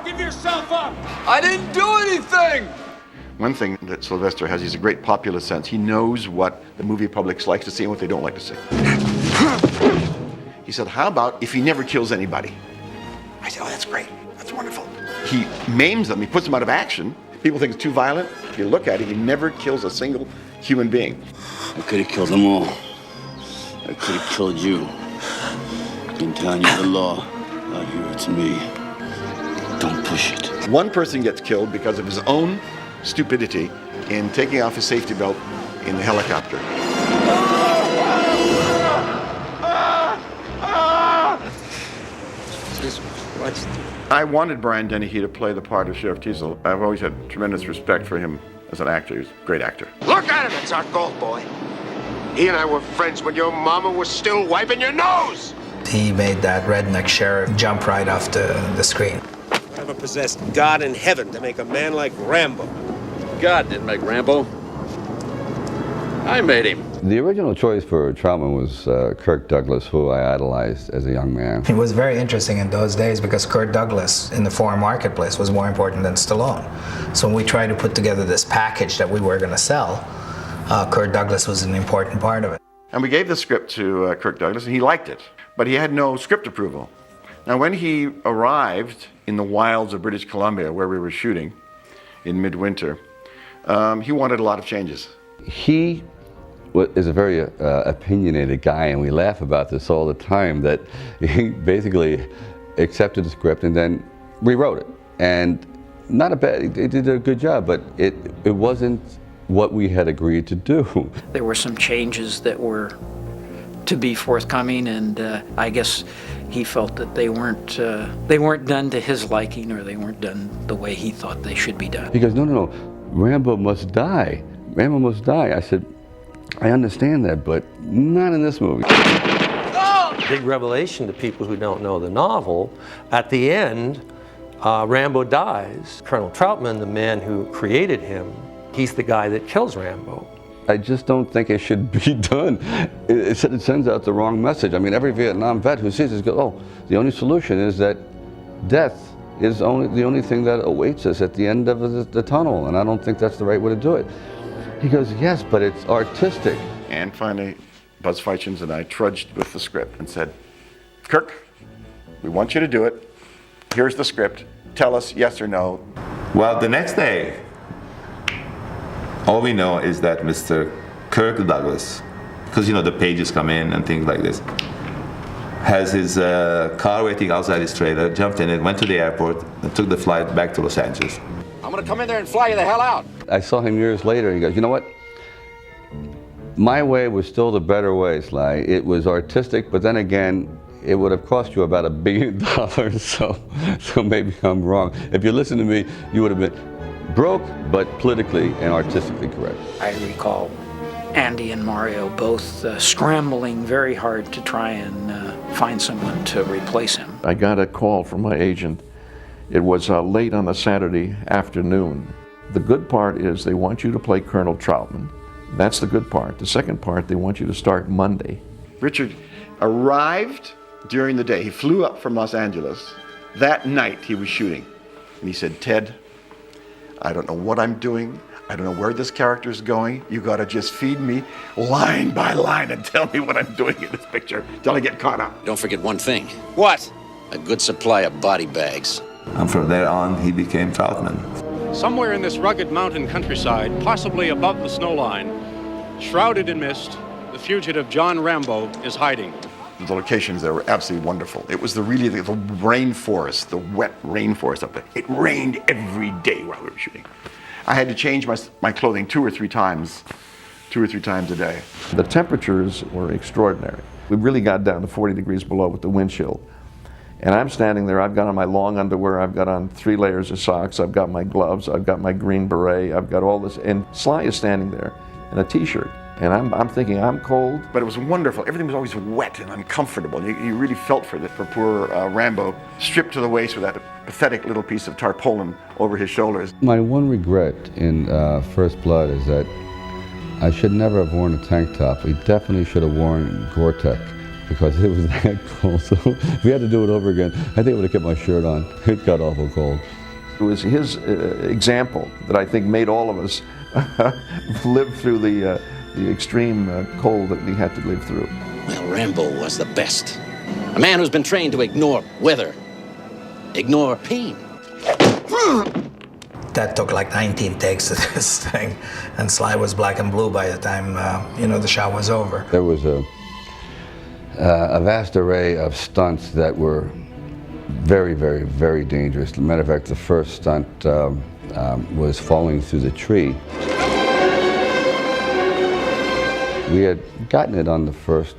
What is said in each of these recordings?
Give yourself up! I didn't do anything! One thing that Sylvester has, he's a great populist sense. He knows what the movie public likes to see and what they don't like to see. He said, how about if he never kills anybody? I said, oh, that's great. That's wonderful. He maims them. He puts them out of action. People think it's too violent. If you look at it, he never kills a single human being. I could have killed them all. I could have killed you. Been telling you the law. Out here, it's me. Don't push it. One person gets killed because of his own stupidity in taking off his safety belt in the helicopter. I wanted Brian Dennehy to play the part of Sheriff Teasel. I've always had tremendous respect for him as an actor. He's a great actor. Look at him, it's our golf boy. He and I were friends when your mama was still wiping your nose. He made that redneck sheriff jump right off the screen. Never possessed God in heaven to make a man like Rambo. God didn't make Rambo. I made him. The original choice for Troutman was Kirk Douglas, who I idolized as a young man. It was very interesting in those days because Kirk Douglas in the foreign marketplace was more important than Stallone. So when we tried to put together this package that we were going to sell, Kirk Douglas was an important part of it. And we gave the script to Kirk Douglas, and he liked it, but he had no script approval. Now, when he arrived in the wilds of British Columbia, where we were shooting in midwinter, he wanted a lot of changes. He is a very opinionated guy, and we laugh about this all the time, that he basically accepted the script and then rewrote it. And not a bad, he did a good job, but it wasn't what we had agreed to do. There were some changes that were to be forthcoming, and I guess he felt that they weren't done to his liking, or they weren't done the way he thought they should be done. He goes, no, Rambo must die. Rambo must die. I said, I understand that, but not in this movie. Big revelation to people who don't know the novel. At the end, Rambo dies. Colonel Troutman, the man who created him, he's the guy that kills Rambo. I just don't think it should be done. It sends out the wrong message. I mean, every Vietnam vet who sees this goes, oh, the only solution is that death is the only thing that awaits us at the end of the tunnel, and I don't think that's the right way to do it. He goes, yes, but it's artistic. And finally, Buzz Feichens and I trudged with the script and said, Kirk, we want you to do it. Here's the script. Tell us yes or no. Well, the next day, all we know is that Mr. Kirk Douglas, because the pages come in and things like this, has his car waiting outside his trailer, jumped in it, went to the airport, and took the flight back to Los Angeles. I'm gonna come in there and fly you the hell out. I saw him years later, and he goes, you know what? My way was still the better way, Sly. It was artistic, but then again, it would have cost you about $1 billion, so maybe I'm wrong. If you listen to me, you would have been broke, but politically and artistically correct. I recall Andy and Mario both scrambling very hard to try and find someone to replace him. I got a call from my agent. It was late on a Saturday afternoon. The good part is they want you to play Colonel Troutman. That's the good part. The second part, they want you to start Monday. Richard arrived during the day. He flew up from Los Angeles. That night he was shooting. And he said, Ted, I don't know what I'm doing. I don't know where this character is going. You gotta just feed me line by line and tell me what I'm doing in this picture till I get caught up. Don't forget one thing. What? A good supply of body bags. And from there on, he became Troutman. Somewhere in this rugged mountain countryside, possibly above the snow line, shrouded in mist, the fugitive John Rambo is hiding. The locations there were absolutely wonderful. It was the rainforest, the wet rainforest up there. It rained every day while we were shooting. I had to change my clothing two or three times a day. The temperatures were extraordinary. We really got down to 40 degrees below with the wind chill. And I'm standing there, I've got on my long underwear, I've got on 3 layers of socks, I've got my gloves, I've got my Green Beret, I've got all this, and Sly is standing there in a t-shirt. And I'm thinking, I'm cold. But it was wonderful. Everything was always wet and uncomfortable. You really felt for poor Rambo, stripped to the waist with that pathetic little piece of tarpaulin over his shoulders. My one regret in First Blood is that I should never have worn a tank top. We definitely should have worn Gore-Tex because it was that cold. So if we had to do it over again, I think I would have kept my shirt on. It got awful cold. It was his example that I think made all of us live through the extreme cold that we had to live through. Well, Rambo was the best. A man who's been trained to ignore weather, ignore pain. That took like 19 takes of this thing, and Sly was black and blue by the time the shot was over. There was a vast array of stunts that were very, very, very dangerous. As a matter of fact, the first stunt was falling through the tree. We had gotten it on the first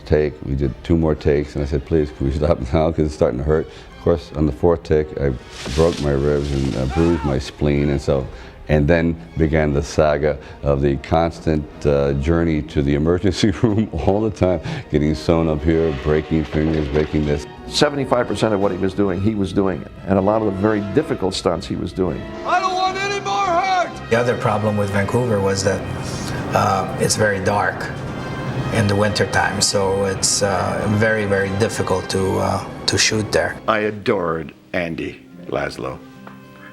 take. We did 2 more takes, and I said, please, can we stop now, because it's starting to hurt. Of course, on the 4th take, I broke my ribs and bruised my spleen, and then began the saga of the constant journey to the emergency room all the time, getting sewn up here, breaking fingers, breaking this. 75% of what he was doing it. And a lot of the very difficult stunts he was doing. I don't want any more hurt! The other problem with Vancouver was that it's very dark in the wintertime, so it's very, very difficult to shoot there. I adored Andy Laszlo.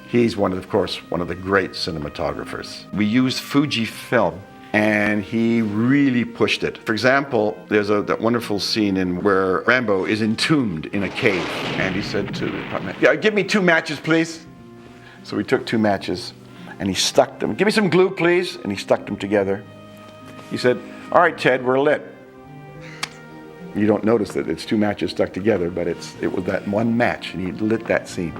He's of course, one of the great cinematographers. We used Fuji film, and he really pushed it. For example, there's that wonderful scene where Rambo is entombed in a cave. Andy said to the department, "Yeah, give me 2 matches, please." So we took 2 matches, and he stuck them. "Give me some glue, please," and he stuck them together. He said, "All right, Ted, we're lit." You don't notice that it's 2 matches stuck together, but it was that one match, and he lit that scene.